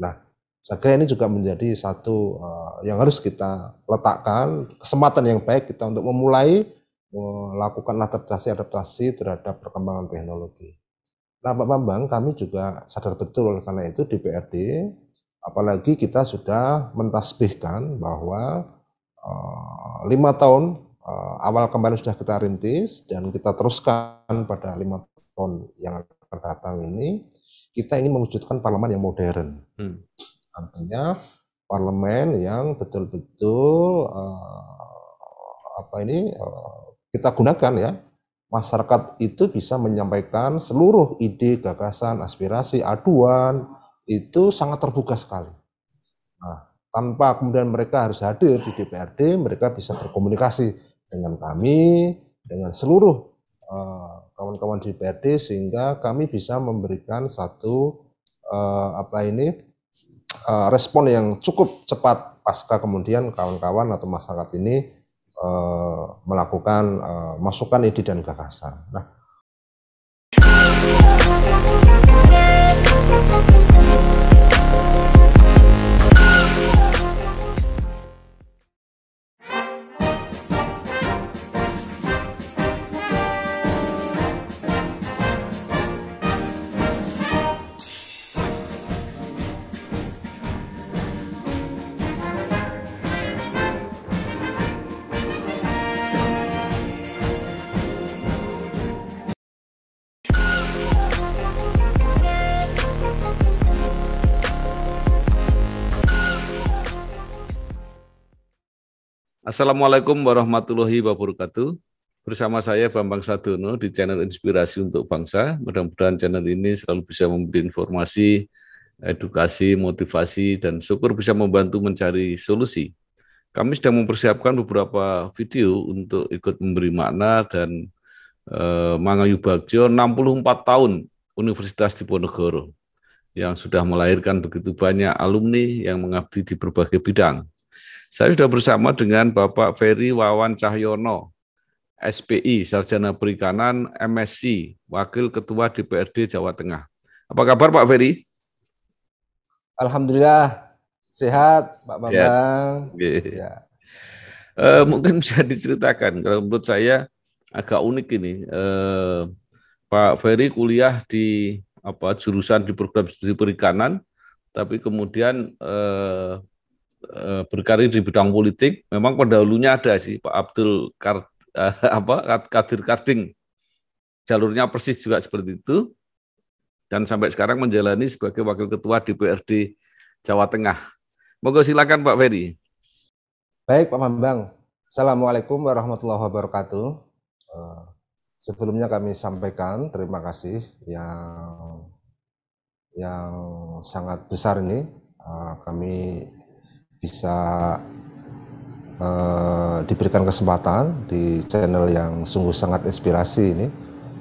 Nah, saya kira ini juga menjadi satu yang harus kita letakkan, kesempatan yang baik kita untuk memulai melakukan adaptasi terhadap perkembangan teknologi. Nah, Pak Bambang, kami juga sadar betul karena itu di PRD, apalagi kita sudah mentasbihkan bahwa 5 tahun awal kemarin sudah kita rintis dan kita teruskan pada 5 tahun yang akan datang ini, kita ingin mewujudkan parlemen yang modern. Artinya parlemen yang betul-betul kita gunakan ya, masyarakat itu bisa menyampaikan seluruh ide, gagasan, aspirasi, aduan, itu sangat terbuka sekali. Nah, tanpa kemudian mereka harus hadir di DPRD, mereka bisa berkomunikasi dengan kami, dengan seluruh kawan-kawan di DPRD, sehingga kami bisa memberikan satu respon yang cukup cepat pasca kemudian kawan-kawan atau masyarakat ini melakukan masukan ide dan gagasan. Nah, Assalamualaikum warahmatullahi wabarakatuh. Bersama saya Bambang Sadono di channel Inspirasi untuk Bangsa. Mudah-mudahan channel ini selalu bisa memberi informasi, edukasi, motivasi, dan syukur bisa membantu mencari solusi. Kami sedang mempersiapkan beberapa video untuk ikut memberi makna dan Mangayu Bagjo 64 tahun Universitas Diponegoro yang sudah melahirkan begitu banyak alumni yang mengabdi di berbagai bidang. Saya sudah bersama dengan Bapak Ferry Wawan Cahyono, SPI, Sarjana Perikanan, MSc, Wakil Ketua DPRD Jawa Tengah. Apa kabar Pak Ferry? Alhamdulillah, sehat Pak Bambang. Ya. Mungkin bisa diceritakan, kalau menurut saya agak unik ini. Pak Ferry kuliah di jurusan di program studi perikanan, tapi kemudian berkarir di bidang politik. Memang pendahulunya ada sih Pak Abdul Kadir Karding, jalurnya persis juga seperti itu, dan sampai sekarang menjalani sebagai Wakil Ketua DPRD Jawa Tengah. Monggo silakan Pak Ferry. Baik Pak Bambang, Assalamualaikum warahmatullahi wabarakatuh. Sebelumnya kami sampaikan terima kasih yang sangat besar ini, kami bisa diberikan kesempatan di channel yang sungguh sangat inspirasi ini.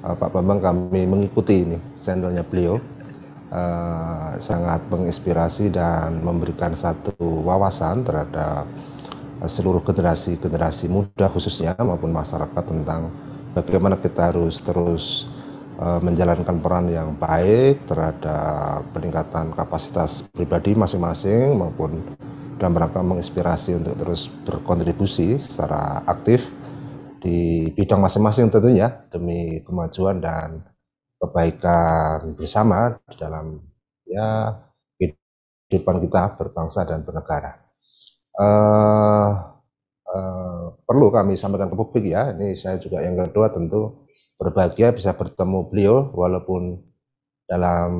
Pak Bambang, kami mengikuti ini channelnya beliau, sangat menginspirasi dan memberikan satu wawasan terhadap seluruh generasi muda khususnya maupun masyarakat tentang bagaimana kita harus terus menjalankan peran yang baik terhadap peningkatan kapasitas pribadi masing-masing maupun dalam rangka menginspirasi untuk terus berkontribusi secara aktif di bidang masing-masing tentunya demi kemajuan dan kebaikan bersama di dalam kehidupan kita berbangsa dan bernegara. Perlu kami sampaikan ke publik ya, ini saya juga yang kedua tentu berbahagia bisa bertemu beliau walaupun dalam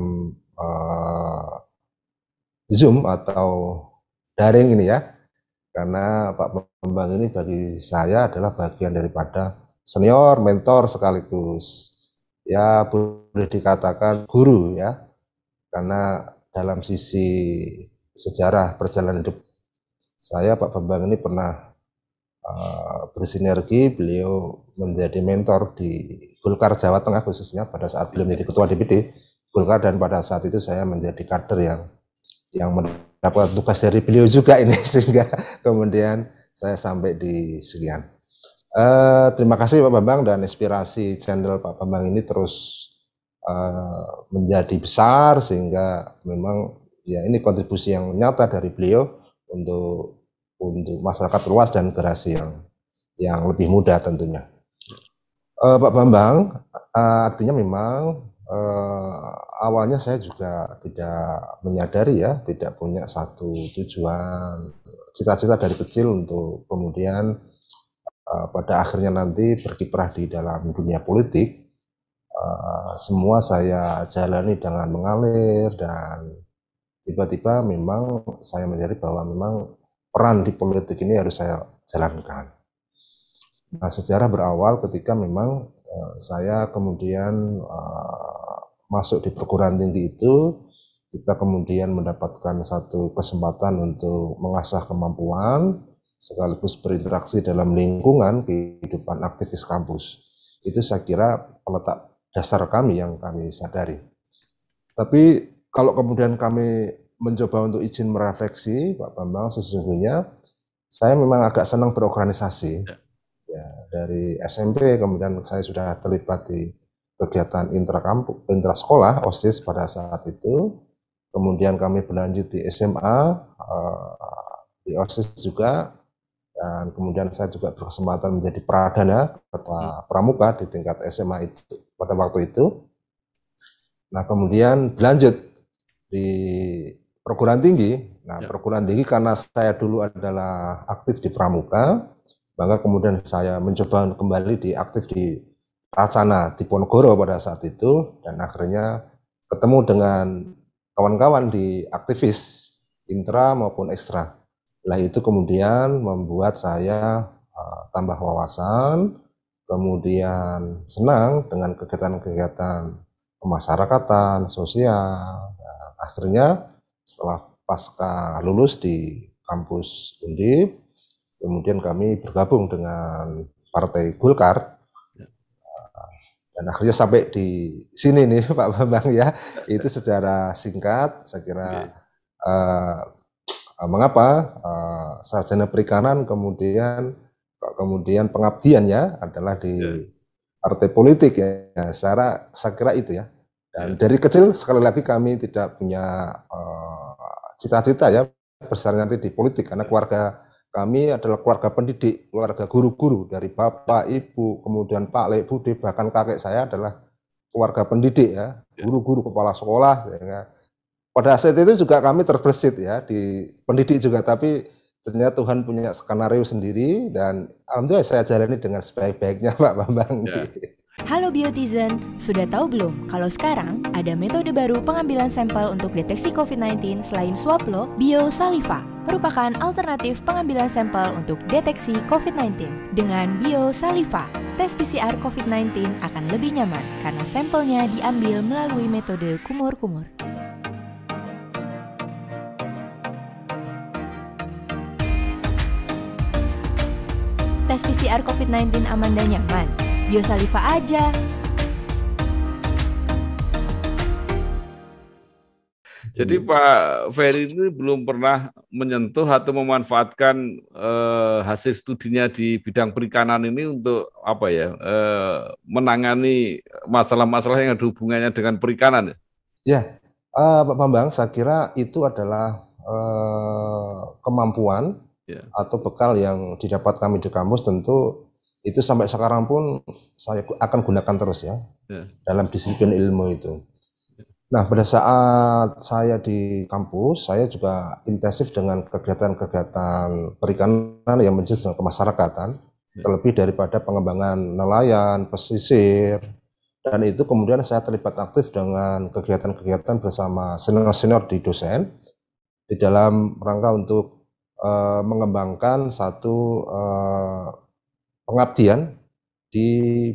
Zoom atau daring ini ya, karena Pak Bambang ini bagi saya adalah bagian daripada senior, mentor sekaligus ya boleh dikatakan guru ya, karena dalam sisi sejarah perjalanan hidup saya Pak Bambang ini pernah bersinergi, beliau menjadi mentor di Golkar Jawa Tengah khususnya pada saat beliau menjadi Ketua DPD Golkar, dan pada saat itu saya menjadi kader yang mendapat tugas dari beliau juga ini sehingga kemudian saya sampai di sekian. Terima kasih Pak Bambang, dan inspirasi channel Pak Bambang ini terus menjadi besar sehingga memang Ya, ini kontribusi yang nyata dari beliau untuk masyarakat luas dan generasi yang lebih muda tentunya. Pak Bambang, artinya memang awalnya saya juga tidak menyadari ya, tidak punya satu tujuan, cita-cita dari kecil untuk kemudian pada akhirnya nanti berkiprah di dalam dunia politik. Semua saya jalani dengan mengalir dan tiba-tiba memang saya menyadari bahwa memang peran di politik ini harus saya jalankan. Nah, sejarah berawal ketika memang saya kemudian masuk di perguruan tinggi itu, kita kemudian mendapatkan satu kesempatan untuk mengasah kemampuan sekaligus berinteraksi dalam lingkungan kehidupan aktivis kampus. Itu saya kira peletak dasar kami yang kami sadari. Tapi kalau kemudian kami mencoba untuk izin merefleksi, Pak Bambang, sesungguhnya saya memang agak senang berorganisasi. Ya, dari SMP kemudian saya sudah terlibat di kegiatan intrakampus, intrasekolah, OSIS pada saat itu. Kemudian kami berlanjut di SMA, di OSIS juga. Dan kemudian saya juga berkesempatan menjadi pradana ketua pramuka di tingkat SMA itu pada waktu itu. Nah, kemudian berlanjut di perguruan tinggi. Nah, perguruan tinggi karena saya dulu adalah aktif di pramuka, maka kemudian saya mencoba kembali aktif di Racana Diponegoro pada saat itu, dan akhirnya ketemu dengan kawan-kawan di aktivis intra maupun ekstra. Nah, itu kemudian membuat saya tambah wawasan, kemudian senang dengan kegiatan-kegiatan kemasyarakatan, sosial. Nah, akhirnya setelah pasca lulus di kampus Undip, kemudian kami bergabung dengan Partai Golkar. Dan akhirnya sampai di sini nih Pak Bambang ya. Itu secara singkat saya kira mengapa sarjana perikanan kemudian pengabdiannya adalah di partai politik ya. Saya kira itu ya. Dan dari kecil sekali lagi kami tidak punya cita-cita ya besar nanti di politik, karena keluarga kami adalah keluarga pendidik, keluarga guru-guru dari bapak, ibu, kemudian Pak Lek, Bude, bahkan kakek saya adalah keluarga pendidik ya, guru-guru kepala sekolah. Ya. Pada saat itu juga kami terbersit ya di pendidik juga, tapi ternyata Tuhan punya skenario sendiri dan alhamdulillah saya jalani dengan sebaik-baiknya Pak Bambang. Ya. Halo Biotizen, sudah tahu belum kalau sekarang ada metode baru pengambilan sampel untuk deteksi COVID-19 selain swab lo? Biosaliva merupakan alternatif pengambilan sampel untuk deteksi COVID-19. Dengan Biosaliva, tes PCR COVID-19 akan lebih nyaman karena sampelnya diambil melalui metode kumur-kumur. Tes PCR COVID-19 aman dan nyaman. Biosaliva aja. Jadi Pak Ferry ini belum pernah menyentuh atau memanfaatkan hasil studinya di bidang perikanan ini untuk apa ya, menangani masalah-masalah yang ada hubungannya dengan perikanan. Ya, Pak Bambang, saya kira itu adalah kemampuan atau bekal yang didapat kami di kampus. Tentu itu sampai sekarang pun saya akan gunakan terus ya dalam disiplin ilmu itu. Nah, pada saat saya di kampus, saya juga intensif dengan kegiatan-kegiatan perikanan yang menuju dengan kemasyarakatan, terlebih daripada pengembangan nelayan, pesisir, dan itu kemudian saya terlibat aktif dengan kegiatan-kegiatan bersama senior-senior di dosen di dalam rangka untuk mengembangkan satu pengabdian di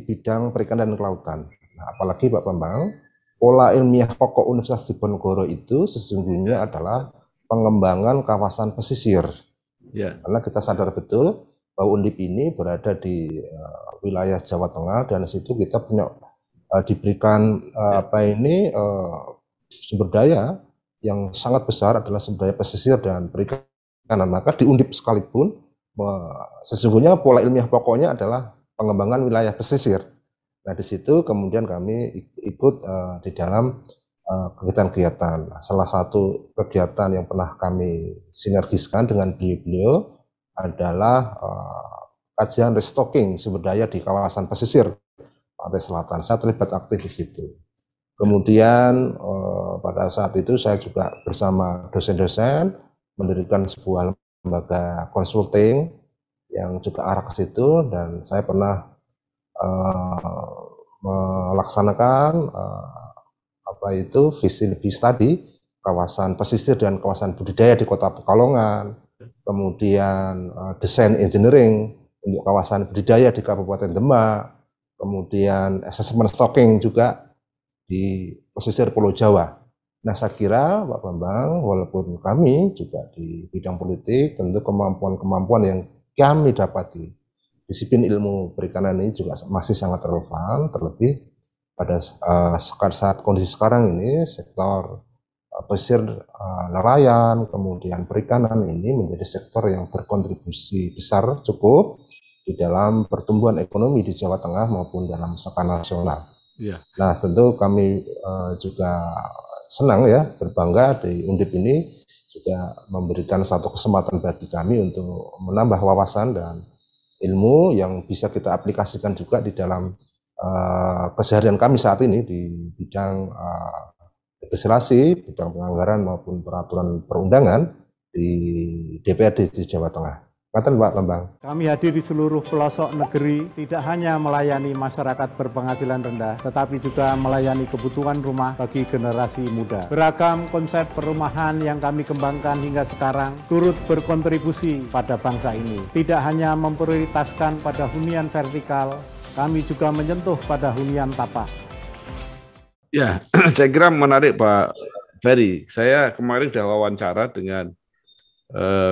bidang perikanan dan kelautan. Nah, apalagi Pak Bambang, pola ilmiah pokok Universitas Diponegoro itu sesungguhnya adalah pengembangan kawasan pesisir. Karena kita sadar betul bahwa Undip ini berada di wilayah Jawa Tengah, dan situ kita punya diberikan sumber daya yang sangat besar adalah sumber daya pesisir dan perikanan. Maka di Undip sekalipun sesungguhnya pola ilmiah pokoknya adalah pengembangan wilayah pesisir. Nah, di situ kemudian kami ikut di dalam kegiatan-kegiatan. Salah satu kegiatan yang pernah kami sinergiskan dengan beliau-beliau adalah kajian restocking sumber daya di kawasan pesisir pantai selatan. Saya terlibat aktif di situ. Kemudian pada saat itu saya juga bersama dosen-dosen mendirikan sebuah lembaga konsulting yang juga arah ke situ, dan saya pernah melaksanakan feasibility study kawasan pesisir dan kawasan budidaya di Kota Pekalongan, kemudian desain engineering untuk kawasan budidaya di Kabupaten Demak, kemudian assessment stocking juga di pesisir Pulau Jawa. Nah, saya kira Pak Bambang, walaupun kami juga di bidang politik, tentu kemampuan-kemampuan yang kami dapati disiplin ilmu perikanan ini juga masih sangat relevan, terlebih pada saat kondisi sekarang ini sektor pesisir nelayan, kemudian perikanan ini menjadi sektor yang berkontribusi besar cukup di dalam pertumbuhan ekonomi di Jawa Tengah maupun dalam skala nasional. Ya. Nah, tentu kami juga senang ya, berbangga di Undip ini juga memberikan satu kesempatan bagi kami untuk menambah wawasan dan ilmu yang bisa kita aplikasikan juga di dalam keseharian kami saat ini di bidang legislasi, bidang penganggaran maupun peraturan perundangan di DPRD di Jawa Tengah. Katakan Pak Bambang. Kami hadir di seluruh pelosok negeri, tidak hanya melayani masyarakat berpenghasilan rendah, tetapi juga melayani kebutuhan rumah bagi generasi muda. Beragam konsep perumahan yang kami kembangkan hingga sekarang turut berkontribusi pada bangsa ini. Tidak hanya memprioritaskan pada hunian vertikal, kami juga menyentuh pada hunian tapak. Ya, saya kira menarik Pak Ferry. Saya kemarin sudah wawancara dengan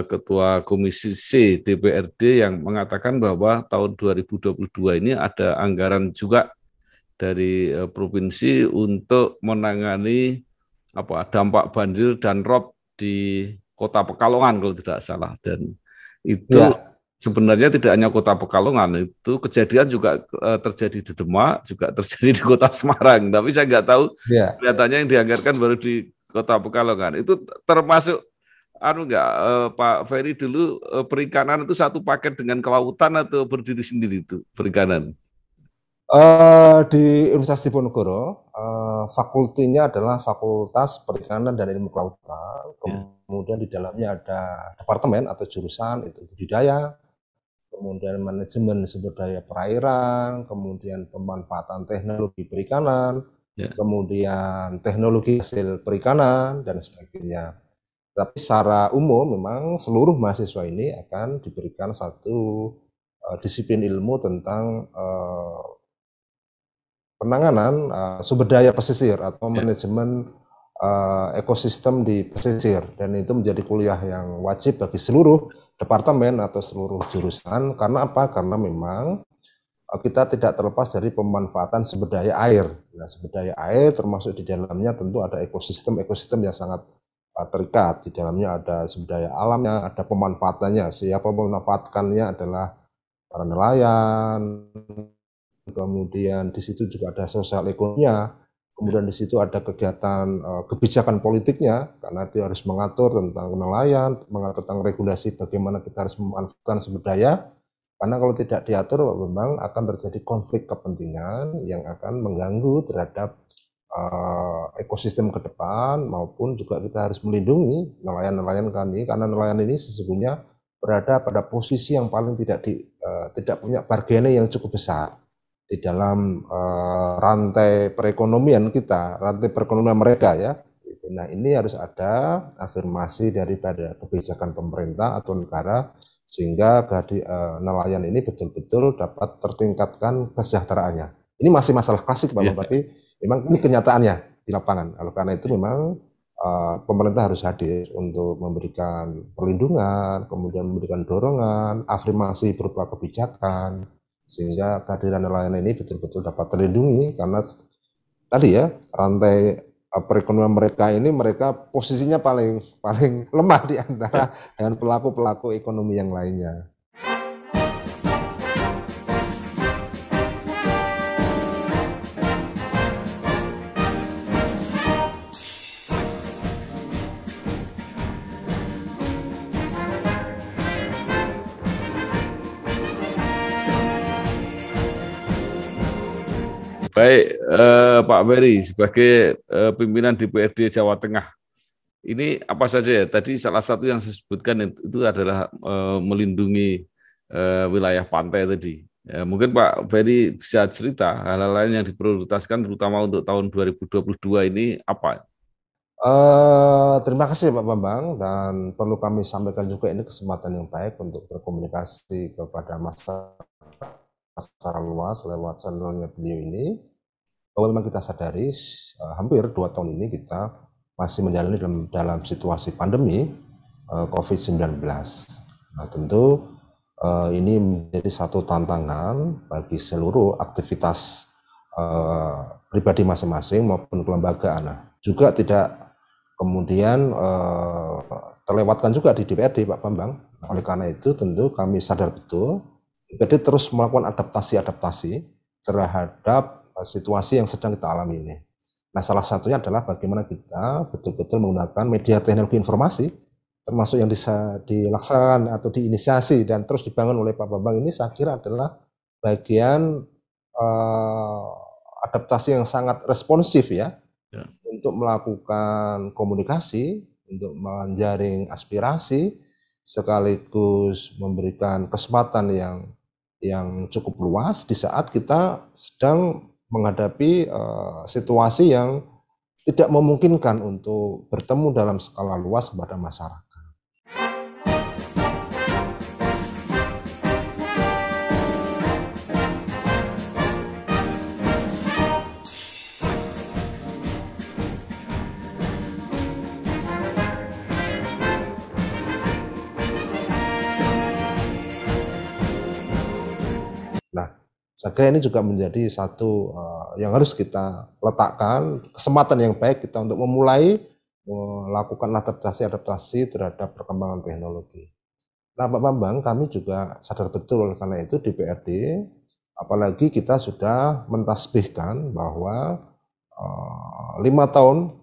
Ketua Komisi C DPRD yang mengatakan bahwa tahun 2022 ini ada anggaran juga dari provinsi untuk menangani dampak banjir dan rob di Kota Pekalongan kalau tidak salah, dan itu sebenarnya tidak hanya Kota Pekalongan, itu kejadian juga terjadi di Demak, juga terjadi di Kota Semarang, tapi saya nggak tahu kelihatannya yang dianggarkan baru di Kota Pekalongan. Itu termasuk Pak Ferry dulu perikanan itu satu paket dengan kelautan atau berdiri sendiri itu perikanan? Di Universitas Diponegoro, fakultinya adalah Fakultas Perikanan dan Ilmu Kelautan. Kemudian di dalamnya ada departemen atau jurusan itu budidaya, kemudian manajemen sumber daya perairan, kemudian pemanfaatan teknologi perikanan, kemudian teknologi hasil perikanan dan sebagainya. Tapi secara umum memang seluruh mahasiswa ini akan diberikan satu disiplin ilmu tentang penanganan sumber daya pesisir atau manajemen ekosistem di pesisir, dan itu menjadi kuliah yang wajib bagi seluruh departemen atau seluruh jurusan. Karena apa? Karena memang kita tidak terlepas dari pemanfaatan sumber daya air. Nah, sumber daya air termasuk di dalamnya tentu ada ekosistem yang sangat terikat. Di dalamnya ada sumber daya alamnya, ada pemanfaatannya. Siapa memanfaatkannya adalah para nelayan. Kemudian di situ juga ada sosial ekonominya. Kemudian di situ ada kegiatan kebijakan politiknya, karena dia harus mengatur tentang nelayan, mengatur tentang regulasi bagaimana kita harus memanfaatkan sumber daya. Karena kalau tidak diatur, memang akan terjadi konflik kepentingan yang akan mengganggu terhadap ekosistem ke depan, maupun juga kita harus melindungi nelayan-nelayan kami, karena nelayan ini sesungguhnya berada pada posisi yang paling tidak punya bargaining yang cukup besar di dalam rantai perekonomian kita, rantai perekonomian mereka ya. Nah, ini harus ada afirmasi daripada kebijakan pemerintah atau negara sehingga nelayan ini betul-betul dapat tertingkatkan kesejahteraannya. Ini masih masalah klasik Pak, tapi memang ini kenyataannya di lapangan. Karena itu memang pemerintah harus hadir untuk memberikan perlindungan, kemudian memberikan dorongan, afirmasi berupa kebijakan, sehingga kehadiran nelayan ini betul-betul dapat terlindungi. Karena tadi ya, rantai perekonomian mereka ini, mereka posisinya paling lemah di antara dengan pelaku-pelaku ekonomi yang lainnya. Baik, Pak Ferry, sebagai pimpinan DPRD Jawa Tengah, ini apa saja ya? Tadi salah satu yang saya sebutkan itu adalah melindungi wilayah pantai tadi. Ya, mungkin Pak Ferry bisa cerita hal-hal lain yang diprioritaskan terutama untuk tahun 2022 ini apa? Terima kasih Pak Bambang, dan perlu kami sampaikan juga ini kesempatan yang baik untuk berkomunikasi kepada masyarakat secara luas lewat channelnya beliau ini, bahwa memang kita sadari hampir 2 tahun ini kita masih menjalani dalam situasi pandemi COVID-19. Nah, tentu ini menjadi satu tantangan bagi seluruh aktivitas pribadi masing-masing maupun kelembagaan. Nah, juga tidak kemudian terlewatkan juga di DPRD Pak Bambang. Nah, oleh karena itu tentu kami sadar betul DPRD terus melakukan adaptasi terhadap situasi yang sedang kita alami ini. Nah, salah satunya adalah bagaimana kita betul-betul menggunakan media teknologi informasi, termasuk yang bisa dilaksanakan atau diinisiasi dan terus dibangun oleh Pak Bambang ini, saya kira adalah bagian adaptasi yang sangat responsif ya. Untuk melakukan komunikasi, untuk menjaring aspirasi, sekaligus memberikan kesempatan yang cukup luas di saat kita sedang menghadapi situasi yang tidak memungkinkan untuk bertemu dalam skala luas kepada masyarakat. Saya kira ini juga menjadi satu yang harus kita letakkan, kesempatan yang baik kita untuk memulai melakukan adaptasi terhadap perkembangan teknologi. Nah Pak Bambang, kami juga sadar betul oleh karena itu DPRD, apalagi kita sudah mentasbihkan bahwa 5 tahun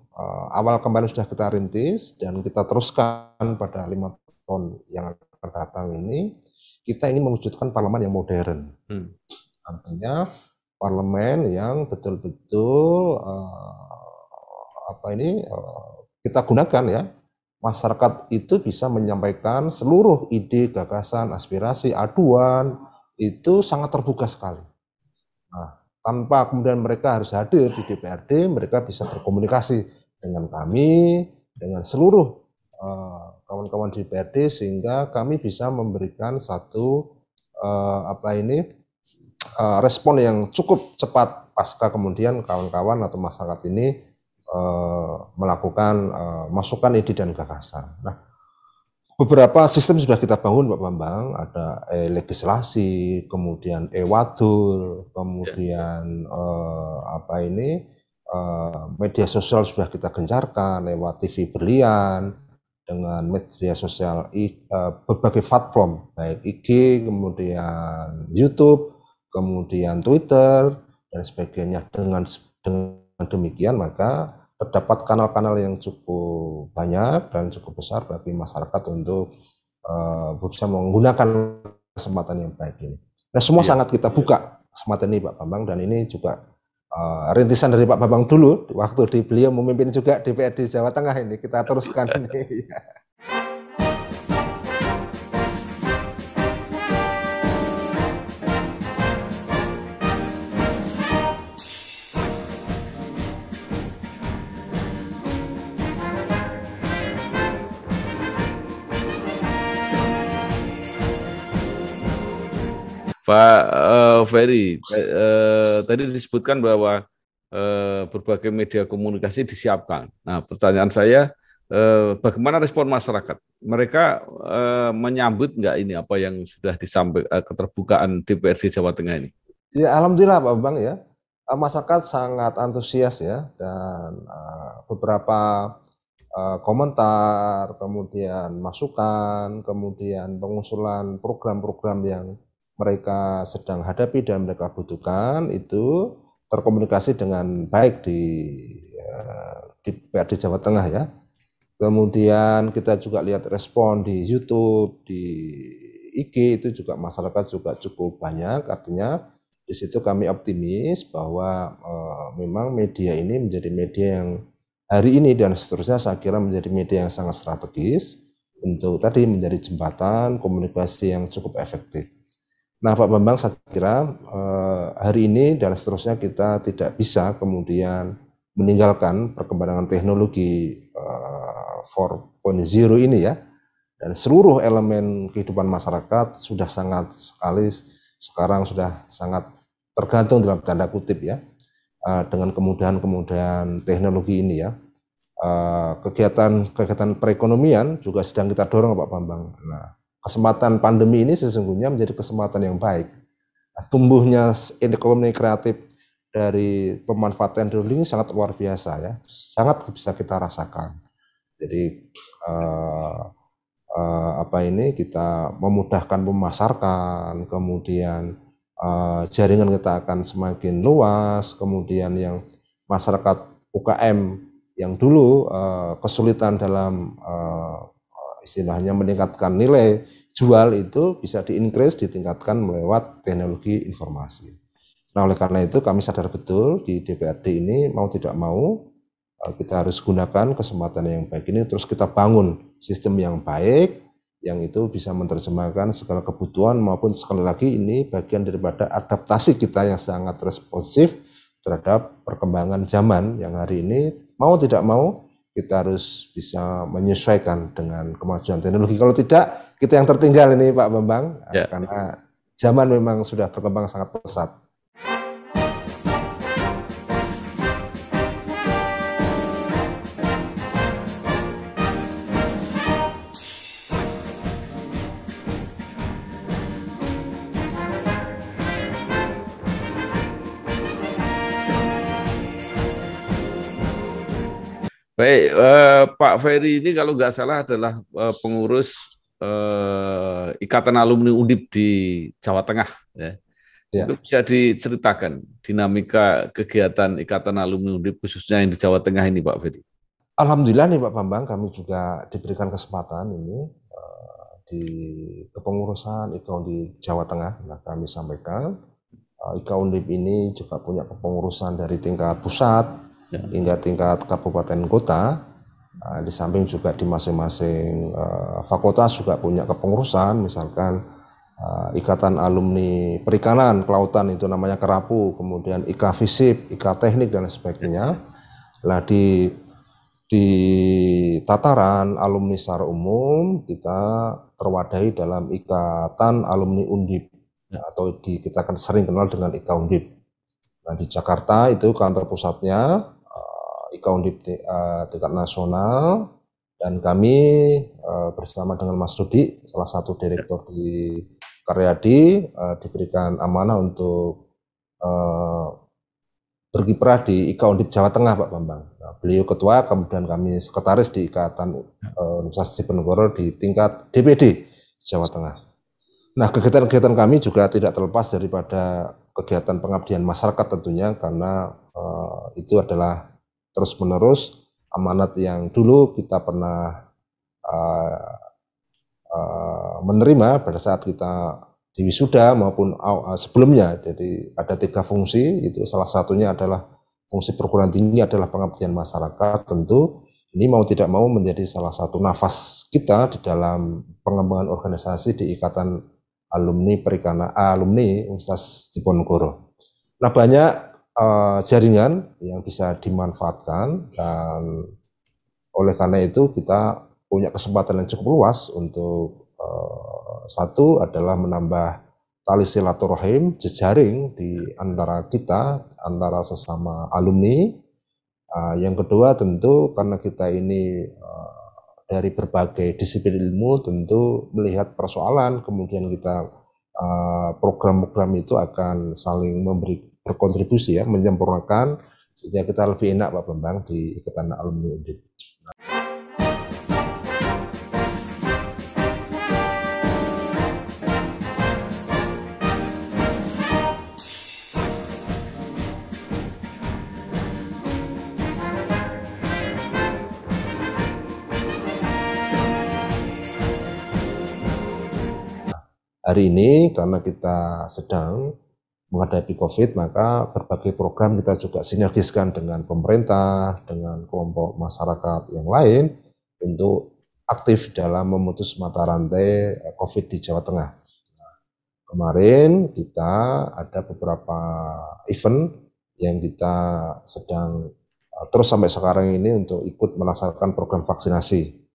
awal kemarin sudah kita rintis dan kita teruskan pada 5 tahun yang akan datang ini, kita ingin mewujudkan parlemen yang modern. Artinya parlemen yang betul-betul kita gunakan ya, masyarakat itu bisa menyampaikan seluruh ide, gagasan, aspirasi, aduan itu sangat terbuka sekali. Nah, tanpa kemudian mereka harus hadir di DPRD, mereka bisa berkomunikasi dengan kami, dengan seluruh kawan-kawan di DPRD, sehingga kami bisa memberikan satu respon yang cukup cepat pasca kemudian kawan-kawan atau masyarakat ini melakukan masukan ide dan gagasan. Nah, beberapa sistem sudah kita bangun Pak Bambang, ada legislasi, kemudian Wadul, kemudian media sosial sudah kita gencarkan lewat TV Berlian, dengan media sosial berbagai platform, baik IG, kemudian YouTube, kemudian Twitter dan sebagainya. Dengan demikian maka terdapat kanal-kanal yang cukup banyak dan cukup besar bagi masyarakat untuk bisa menggunakan kesempatan yang baik ini. Nah, semua sangat kita buka kesempatan ini Pak Bambang, dan ini juga rintisan dari Pak Bambang dulu waktu beliau memimpin juga DPRD Jawa Tengah ini, kita teruskan ini. Pak Ferry, tadi disebutkan bahwa berbagai media komunikasi disiapkan. Nah, pertanyaan saya, bagaimana respon masyarakat? Mereka menyambut nggak ini apa yang sudah disampaikan keterbukaan DPRD Jawa Tengah ini? Ya, alhamdulillah Pak Bambang ya, masyarakat sangat antusias ya, dan beberapa komentar, kemudian masukan, kemudian pengusulan program-program yang mereka sedang hadapi dan mereka butuhkan itu terkomunikasi dengan baik di DPRD Jawa Tengah ya. Kemudian kita juga lihat respon di YouTube, di IG itu juga masyarakat juga cukup banyak. Artinya Di situ kami optimis bahwa memang media ini menjadi media yang hari ini dan seterusnya saya kira menjadi media yang sangat strategis untuk tadi menjadi jembatan komunikasi yang cukup efektif. Nah Pak Bambang, saya kira hari ini dan seterusnya kita tidak bisa kemudian meninggalkan perkembangan teknologi 4.0 ini ya, dan seluruh elemen kehidupan masyarakat sudah sangat sekali sekarang sudah sangat tergantung dalam tanda kutip ya dengan kemudahan-kemudahan teknologi ini ya. Kegiatan perekonomian juga sedang kita dorong Pak Bambang. Nah, kesempatan pandemi ini sesungguhnya menjadi kesempatan yang baik. Nah, tumbuhnya ekonomi kreatif dari pemanfaatan teknologi ini sangat luar biasa ya, sangat bisa kita rasakan. Jadi kita memudahkan memasarkan, kemudian jaringan kita akan semakin luas, kemudian yang masyarakat UKM yang dulu kesulitan dalam istilahnya meningkatkan nilai jual itu bisa di-increase, ditingkatkan melewat teknologi informasi. Nah oleh karena itu kami sadar betul di DPRD ini mau tidak mau kita harus gunakan kesempatan yang baik ini, terus kita bangun sistem yang baik, yang itu bisa menerjemahkan segala kebutuhan maupun sekali lagi ini bagian daripada adaptasi kita yang sangat responsif terhadap perkembangan zaman yang hari ini mau tidak mau kita harus bisa menyesuaikan dengan kemajuan teknologi. Kalau tidak, kita yang tertinggal ini Pak Bambang, karena zaman memang sudah berkembang sangat pesat. Baik, Pak Ferry ini kalau nggak salah adalah pengurus Ikatan Alumni Undip di Jawa Tengah. Ya. Itu bisa diceritakan dinamika kegiatan Ikatan Alumni Undip khususnya yang di Jawa Tengah ini, Pak Ferry. Alhamdulillah nih Pak Bambang, kami juga diberikan kesempatan ini di kepengurusan IKA Undip Jawa Tengah. Nah, kami sampaikan IKA Undip ini juga punya kepengurusan dari tingkat pusat hingga tingkat kabupaten kota. Di samping juga di masing-masing fakultas juga punya kepengurusan, misalkan Ikatan Alumni Perikanan, Kelautan itu namanya Kerapu, kemudian IKA Fisip, IKA Teknik dan sebagainya. Nah di tataran alumni secara umum kita terwadahi dalam Ikatan Alumni Undip atau kita akan sering kenal dengan IKA Undip. Nah di Jakarta itu kantor pusatnya IKA Undip tingkat nasional, dan kami bersama dengan Mas Rudi, salah satu direktur di Karyadi, diberikan amanah untuk berkiprah di IKA Undip Jawa Tengah Pak Bambang. Nah, beliau ketua, kemudian kami sekretaris di Ikatan Universitas Diponegoro di tingkat DPD Jawa Tengah. Nah kegiatan-kegiatan kami juga tidak terlepas daripada kegiatan pengabdian masyarakat tentunya, karena itu adalah terus-menerus amanat yang dulu kita pernah menerima pada saat kita di wisuda maupun sebelumnya. Jadi ada 3 fungsi, itu salah satunya adalah fungsi perguruan tinggi adalah pengabdian masyarakat. Tentu ini mau tidak mau menjadi salah satu nafas kita di dalam pengembangan organisasi di Ikatan Alumni Perikanan Alumni Universitas Diponegoro. Nah banyak jaringan yang bisa dimanfaatkan, dan oleh karena itu kita punya kesempatan yang cukup luas untuk satu adalah menambah tali silaturahim, jejaring di antara kita, antara sesama alumni. Yang kedua tentu karena kita ini dari berbagai disiplin ilmu tentu melihat persoalan, kemudian kita program-program itu akan saling berkontribusi ya, menyempurnakan sehingga kita lebih enak Pak Bambang di Ikatan Alumni Undip. Hari ini karena kita sedang menghadapi COVID, maka berbagai program kita juga sinergiskan dengan pemerintah, dengan kelompok masyarakat yang lain untuk aktif dalam memutus mata rantai COVID di Jawa Tengah. Nah, kemarin kita ada beberapa event yang kita sedang terus sampai sekarang ini untuk ikut melaksanakan program vaksinasi.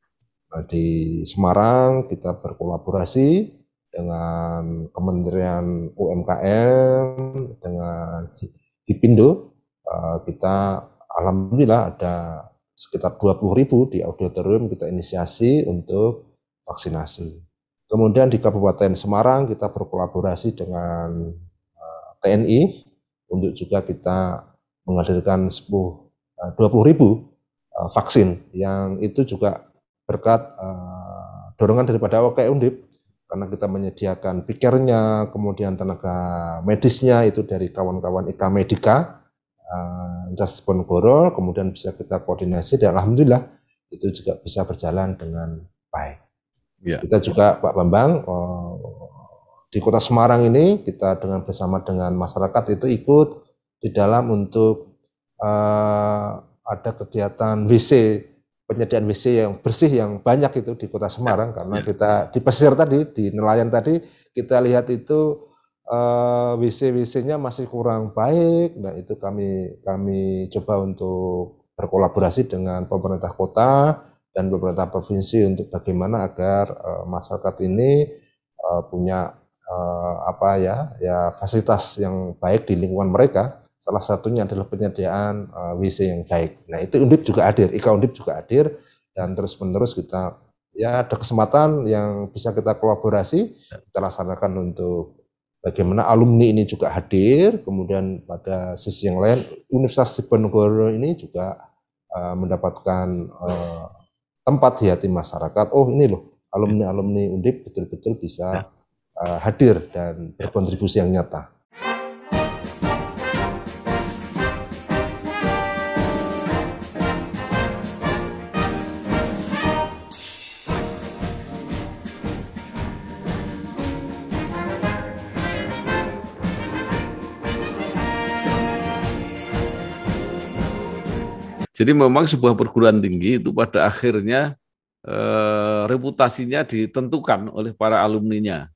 Nah, di Semarang kita berkolaborasi dengan Kementerian UMKM, dengan Hipindo, kita alhamdulillah ada sekitar 20.000 di auditorium kita inisiasi untuk vaksinasi. Kemudian di Kabupaten Semarang kita berkolaborasi dengan TNI untuk juga kita menghadirkan 20.000 vaksin yang itu juga berkat dorongan daripada OKI Undip, karena kita menyediakan pikernya, kemudian tenaga medisnya itu dari kawan-kawan IKA Medika, Universitas Diponegoro, kemudian bisa kita koordinasi dan alhamdulillah itu juga bisa berjalan dengan baik. Ya. Kita juga Pak Bambang di Kota Semarang ini kita bersama dengan masyarakat itu ikut di dalam untuk ada kegiatan WC, penyediaan WC yang bersih yang banyak itu di Kota Semarang, karena kita di pesisir tadi, di nelayan tadi kita lihat itu WC-WC-nya masih kurang baik. Nah, itu kami coba untuk berkolaborasi dengan pemerintah kota dan pemerintah provinsi untuk bagaimana agar masyarakat ini punya fasilitas yang baik di lingkungan mereka. Salah satunya adalah penyediaan WC yang baik. Nah, itu Undip juga hadir, IKA Undip juga hadir, dan terus-menerus kita ada kesempatan yang bisa kita kolaborasi, kita laksanakan untuk bagaimana alumni ini juga hadir, kemudian pada sisi yang lain Universitas Diponegoro ini juga mendapatkan tempat di hati masyarakat. Oh, ini loh alumni-alumni Undip betul-betul bisa hadir dan berkontribusi yang nyata. Jadi memang sebuah perguruan tinggi itu pada akhirnya reputasinya ditentukan oleh para alumninya.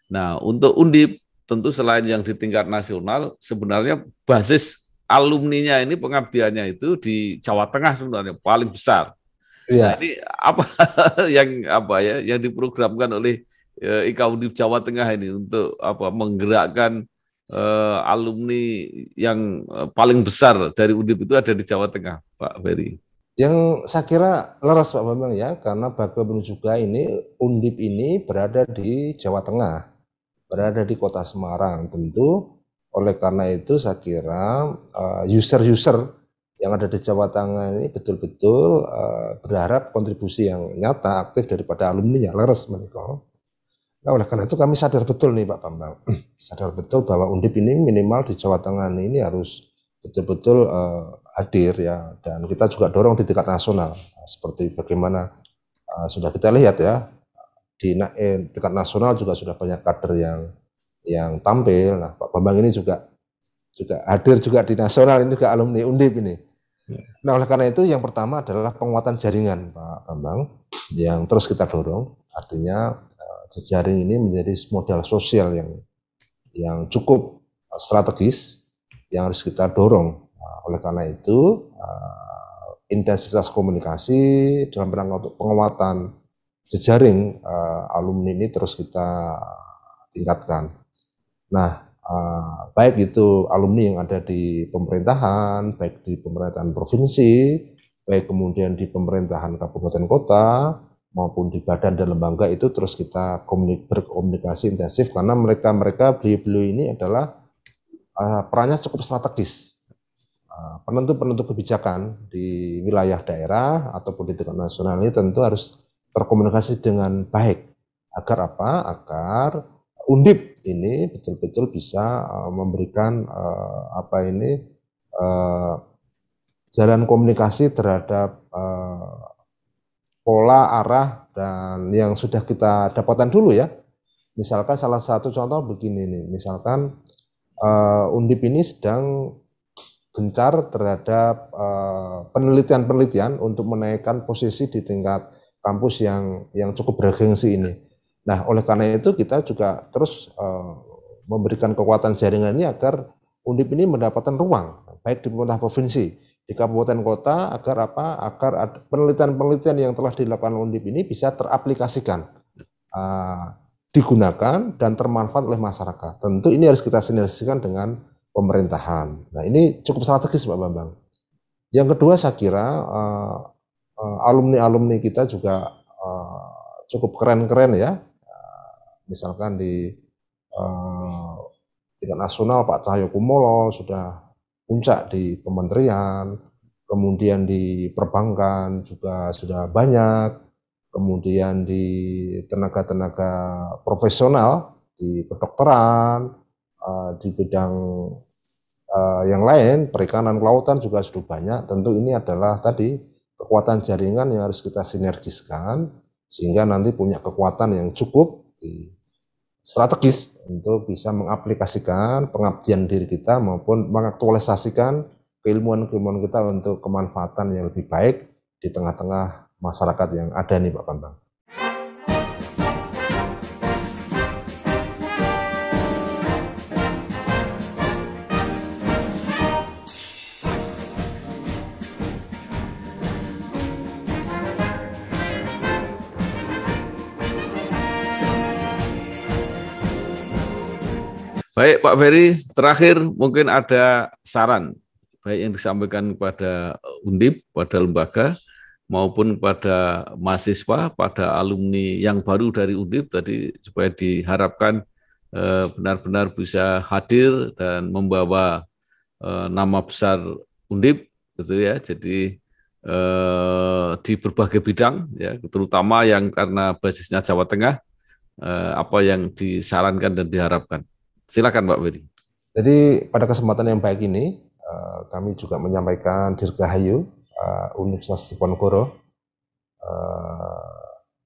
Nah, untuk Undip tentu selain yang di tingkat nasional, sebenarnya basis alumninya ini pengabdiannya itu di Jawa Tengah sebenarnya paling besar. Iya. Nah, ini apa yang diprogramkan oleh IKA Undip Jawa Tengah ini untuk menggerakkan alumni yang paling besar dari Undip itu ada di Jawa Tengah, Pak Ferry. Yang saya kira leres Pak Bambang ya, karena bagaimanapun juga ini Undip ini berada di Jawa Tengah, berada di Kota Semarang. Tentu oleh karena itu saya kira user-user yang ada di Jawa Tengah ini betul-betul berharap kontribusi yang nyata aktif daripada alumni ya, leres menika. Nah, oleh karena itu kami sadar betul nih Pak Bambang, sadar betul bahwa Undip ini minimal di Jawa Tengah ini harus betul-betul hadir ya, dan kita juga dorong di tingkat nasional seperti bagaimana sudah kita lihat ya di tingkat nasional juga sudah banyak kader yang tampil. Nah, Pak Bambang ini juga hadir juga di nasional, ini juga alumni Undip ini. Nah, oleh karena itu yang pertama adalah penguatan jaringan Pak Bambang yang terus kita dorong, artinya jejaring ini menjadi modal sosial yang cukup strategis yang harus kita dorong. Oleh karena itu intensitas komunikasi dalam rangka untuk penguatan jejaring alumni ini terus kita tingkatkan. Nah, baik itu alumni yang ada di pemerintahan, baik di pemerintahan provinsi, baik kemudian di pemerintahan kabupaten kota, maupun di badan dan lembaga itu terus kita berkomunikasi intensif, karena beliau ini adalah perannya cukup strategis, penentu kebijakan di wilayah daerah ataupun di tingkat nasional ini tentu harus terkomunikasi dengan baik agar agar Undip ini betul-betul bisa memberikan jalan komunikasi terhadap pola, arah, dan yang sudah kita dapatkan dulu ya. Misalkan salah satu contoh begini nih, misalkan Undip ini sedang gencar terhadap penelitian-penelitian untuk menaikkan posisi di tingkat kampus yang cukup bergengsi ini. Nah, oleh karena itu kita juga terus memberikan kekuatan jaringan ini agar Undip ini mendapatkan ruang, baik di pemerintah provinsi, di kabupaten kota, agar apa? Agar penelitian-penelitian yang telah dilakukan Undip ini bisa teraplikasikan, digunakan dan termanfaat oleh masyarakat. Tentu ini harus kita sinergikan dengan pemerintahan. Nah, ini cukup strategis, Pak Bambang. Yang kedua, saya kira alumni-alumni kita juga cukup keren-keren ya. Misalkan di tingkat nasional Pak Cahyo Kumolo sudah puncak di kementerian, kemudian di perbankan juga sudah banyak, kemudian di tenaga-tenaga profesional, di kedokteran, di bidang yang lain, perikanan, kelautan juga sudah banyak. Tentu ini adalah tadi kekuatan jaringan yang harus kita sinergiskan sehingga nanti punya kekuatan yang cukup strategis untuk bisa mengaplikasikan pengabdian diri kita maupun mengaktualisasikan keilmuan-keilmuan kita untuk kemanfaatan yang lebih baik di tengah-tengah masyarakat yang ada nih Pak Bambang. Baik Pak Ferry, terakhir mungkin ada saran baik yang disampaikan kepada Undip, pada lembaga maupun pada mahasiswa, pada alumni yang baru dari Undip tadi supaya diharapkan benar-benar bisa hadir dan membawa nama besar Undip gitu ya. Jadi di berbagai bidang ya, terutama yang karena basisnya Jawa Tengah, apa yang disarankan dan diharapkan. Silakan Pak Ferry. Jadi pada kesempatan yang baik ini kami juga menyampaikan dirgahayu Universitas Diponegoro.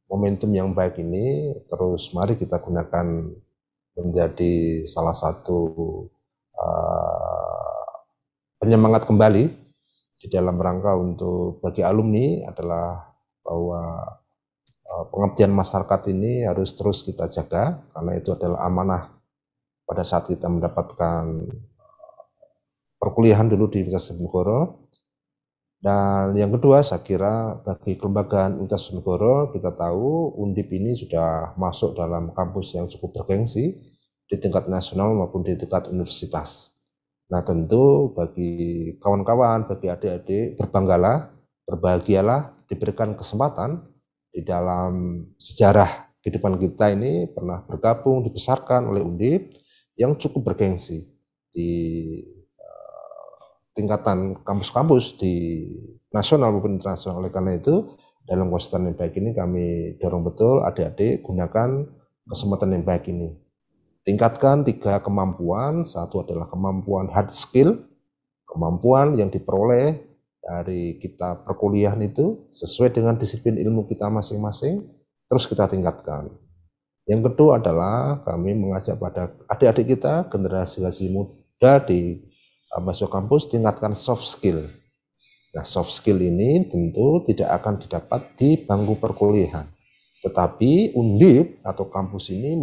Momentum yang baik ini terus mari kita gunakan menjadi salah satu penyemangat kembali di dalam rangka untuk bagi alumni adalah bahwa pengabdian masyarakat ini harus terus kita jaga karena itu adalah amanah pada saat kita mendapatkan perkuliahan dulu di Universitas Diponegoro. Dan yang kedua, saya kira bagi kelembagaan Universitas Diponegoro, kita tahu Undip ini sudah masuk dalam kampus yang cukup bergengsi di tingkat nasional maupun di tingkat universitas. Nah tentu bagi kawan-kawan, bagi adik-adik, berbanggalah, berbahagialah diberikan kesempatan di dalam sejarah kehidupan kita ini pernah bergabung, dibesarkan oleh Undip yang cukup bergengsi di tingkatan kampus-kampus di nasional maupun internasional. Oleh karena itu, dalam kesempatan yang baik ini kami dorong betul adik-adik gunakan kesempatan yang baik ini. Tingkatkan 3 kemampuan, satu adalah kemampuan hard skill, kemampuan yang diperoleh dari kita perkuliahan itu sesuai dengan disiplin ilmu kita masing-masing, terus kita tingkatkan. Yang kedua adalah kami mengajak pada adik-adik kita, generasi muda di mahasiswa kampus, tingkatkan soft skill. Nah, soft skill ini tentu tidak akan didapat di bangku perkuliahan. Tetapi Undip atau kampus ini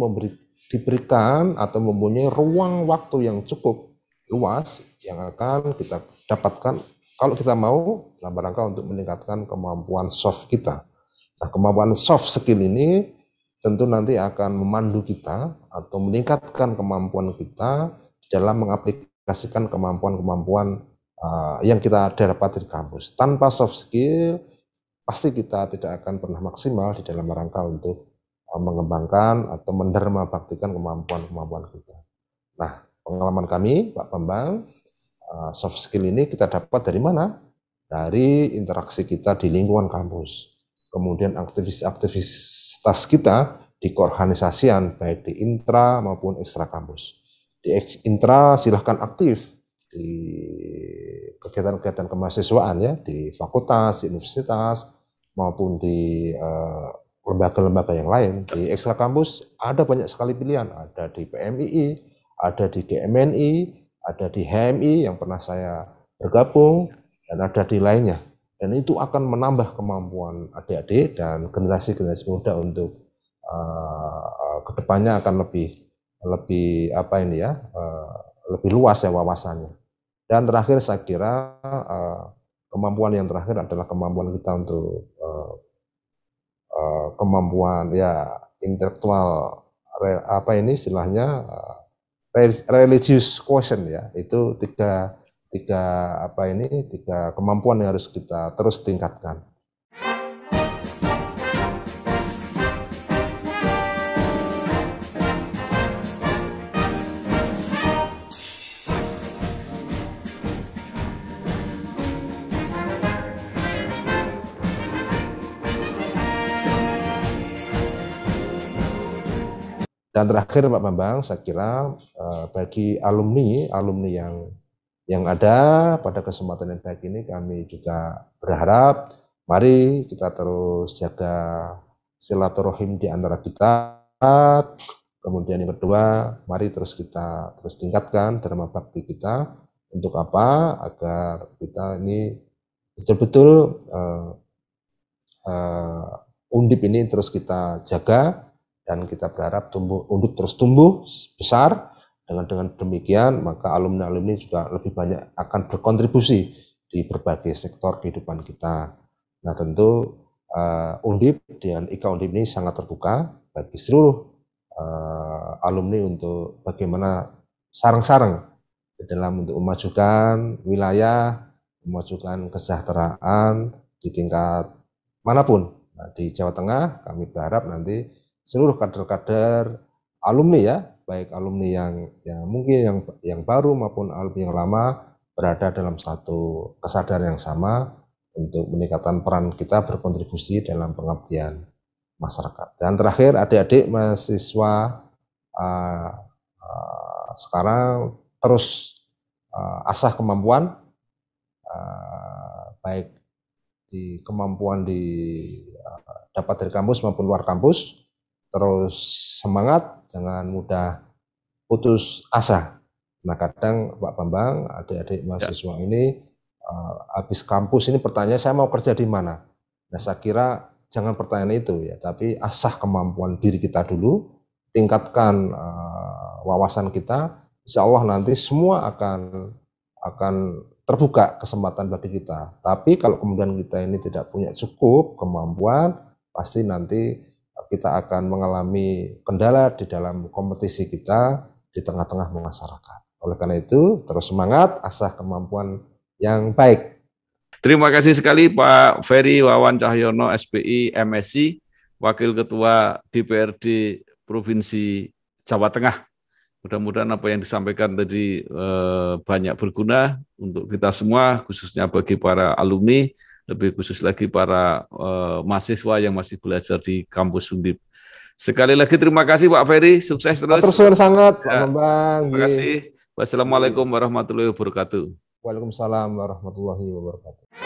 diberikan atau mempunyai ruang waktu yang cukup luas yang akan kita dapatkan kalau kita mau dalam rangka untuk meningkatkan kemampuan soft kita. Nah, kemampuan soft skill ini tentu nanti akan memandu kita atau meningkatkan kemampuan kita dalam mengaplikasikan kemampuan-kemampuan yang kita dapat di kampus. Tanpa soft skill, pasti kita tidak akan pernah maksimal di dalam rangka untuk mengembangkan atau menderma baktikan kemampuan-kemampuan kita. Nah, pengalaman kami, Pak Bambang, soft skill ini kita dapat dari mana? Dari interaksi kita di lingkungan kampus. Kemudian aktivitas kita di keorganisasian, baik di intra maupun ekstra kampus. Di intra silahkan aktif di kegiatan-kegiatan kemahasiswaan ya, di fakultas, di universitas, maupun di lembaga-lembaga yang lain. Di ekstra kampus ada banyak sekali pilihan, ada di PMII, ada di GMNI, ada di HMI yang pernah saya bergabung, dan ada di lainnya. Dan itu akan menambah kemampuan adik-adik dan generasi-generasi muda untuk kedepannya akan lebih apa ini ya, lebih luas ya wawasannya. Dan terakhir saya kira kemampuan yang terakhir adalah kemampuan kita untuk kemampuan ya intelektual, apa ini istilahnya, religious quotient ya. Itu tiga kemampuan yang harus kita terus tingkatkan. Dan terakhir Pak Bambang, saya kira bagi alumni yang ada pada kesempatan yang baik ini, kami juga berharap mari kita terus jaga silaturahim di antara kita. Kemudian yang kedua, mari kita terus tingkatkan dharma bakti kita. Untuk apa? Agar kita ini betul-betul Undip ini terus kita jaga, dan kita berharap Undip terus tumbuh besar. Dengan demikian, maka alumni-alumni juga lebih banyak akan berkontribusi di berbagai sektor kehidupan kita. Nah, tentu Undip dan IKA Undip ini sangat terbuka bagi seluruh alumni untuk bagaimana sareng-sareng di dalam untuk memajukan wilayah, memajukan kesejahteraan di tingkat manapun. Nah, di Jawa Tengah kami berharap nanti seluruh kader-kader alumni ya, baik alumni yang mungkin yang baru maupun alumni yang lama, berada dalam satu kesadaran yang sama untuk meningkatkan peran kita berkontribusi dalam pengabdian masyarakat. Dan terakhir, adik-adik mahasiswa sekarang terus asah kemampuan, baik di kemampuan dapat dari kampus maupun luar kampus. Terus semangat, jangan mudah putus asa. Nah, kadang Pak Bambang, adik-adik mahasiswa ini habis kampus ini pertanyaan, saya mau kerja di mana? Nah, saya kira jangan pertanyaan itu ya, tapi asah kemampuan diri kita dulu, tingkatkan wawasan kita. Insya Allah nanti semua akan terbuka kesempatan bagi kita. Tapi kalau kemudian kita ini tidak punya cukup kemampuan, pasti nanti kita akan mengalami kendala di dalam kompetisi kita di tengah-tengah masyarakat. Oleh karena itu, terus semangat, asah kemampuan yang baik. Terima kasih sekali Pak Ferry Wawan Cahyono, SPI, MSI, Wakil Ketua DPRD Provinsi Jawa Tengah. Mudah-mudahan apa yang disampaikan tadi banyak berguna untuk kita semua, khususnya bagi para alumni, lebih khusus lagi para mahasiswa yang masih belajar di kampus Undip. Sekali lagi terima kasih Pak Ferry, sukses terus. Terus sangat Pak Bambang. Terima kasih. Wassalamualaikum warahmatullahi wabarakatuh. Waalaikumsalam warahmatullahi wabarakatuh.